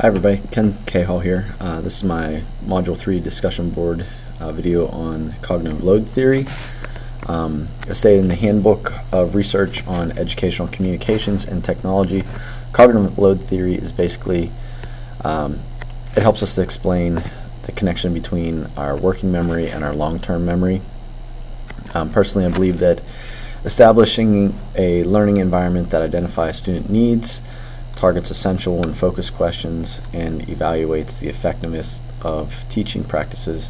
Hi everybody, Ken Cahill here. This is my Module 3 discussion board video on cognitive load theory. As stated in the Handbook of Research on Educational Communications and Technology, cognitive load theory is basically, it helps us to explain the connection between our working memory and our long-term memory. Personally, I believe that establishing a learning environment that identifies student needs, targets essential and focused questions, and evaluates the effectiveness of teaching practices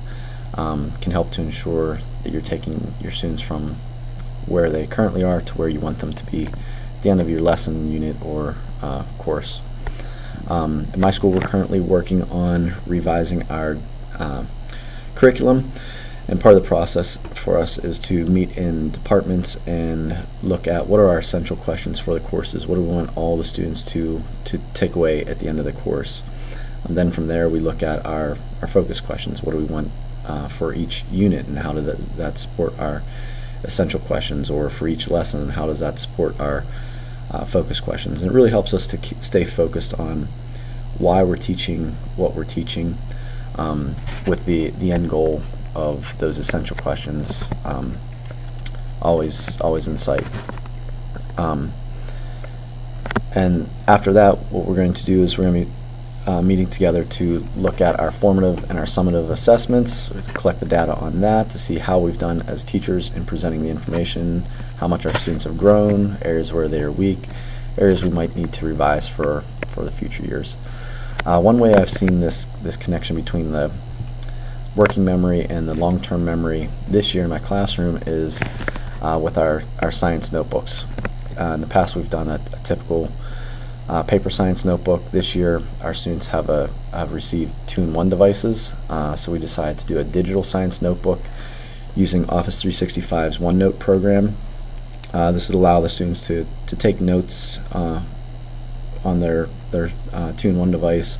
can help to ensure that you're taking your students from where they currently are to where you want them to be at the end of your lesson, unit, or course. At my school, we're currently working on revising our curriculum, and part of the process for us is to meet in departments and look at what are our essential questions for the courses. What do we want all the students to take away at the end of the course? And then from there we look at our focus questions. What do we want for each unit, and how does that support our essential questions? Or for each lesson, how does that support our focus questions? And it really helps us to stay focused on why we're teaching what we're teaching, with the end goal of those essential questions always in sight. And after that, what we're going to do is we're going to be meeting together to look at our formative and our summative assessments, collect the data on that to see how we've done as teachers in presenting the information, how much our students have grown, areas where they are weak, areas we might need to revise for the future years. One way I've seen this connection between the working memory and the long-term memory this year in my classroom is with our science notebooks. In the past, we've done a typical paper science notebook. This year, our students have received 2-in-1 devices, so we decided to do a digital science notebook using Office 365's OneNote program. This would allow the students to take notes on their 2-in-1 device,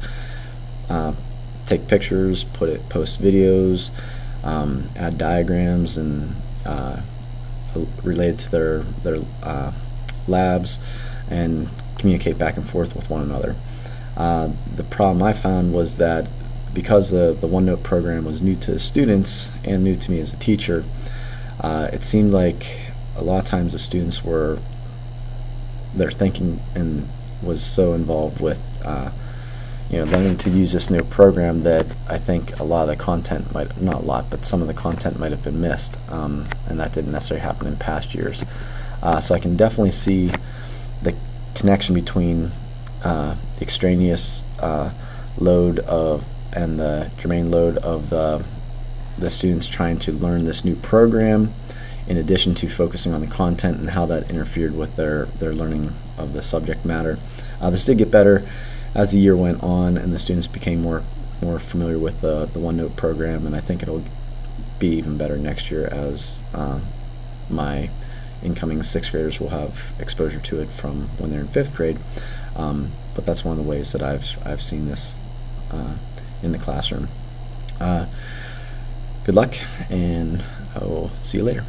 take pictures, post videos, add diagrams and related to their labs, and communicate back and forth with one another. The problem I found was that because the OneNote program was new to the students and new to me as a teacher, it seemed like a lot of times the students their thinking and was so involved with learning to use this new program that I think a lot of the content not a lot, but some of the content might have been missed, and that didn't necessarily happen in past years. So I can definitely see the connection between the extraneous load and the germane load of the students trying to learn this new program, in addition to focusing on the content and how that interfered with their learning of the subject matter. This did get better as the year went on and the students became more familiar with the OneNote program, and I think it'll be even better next year as my incoming 6th graders will have exposure to it from when they're in 5th grade. But that's one of the ways that I've seen this in the classroom. Good luck, and I will see you later.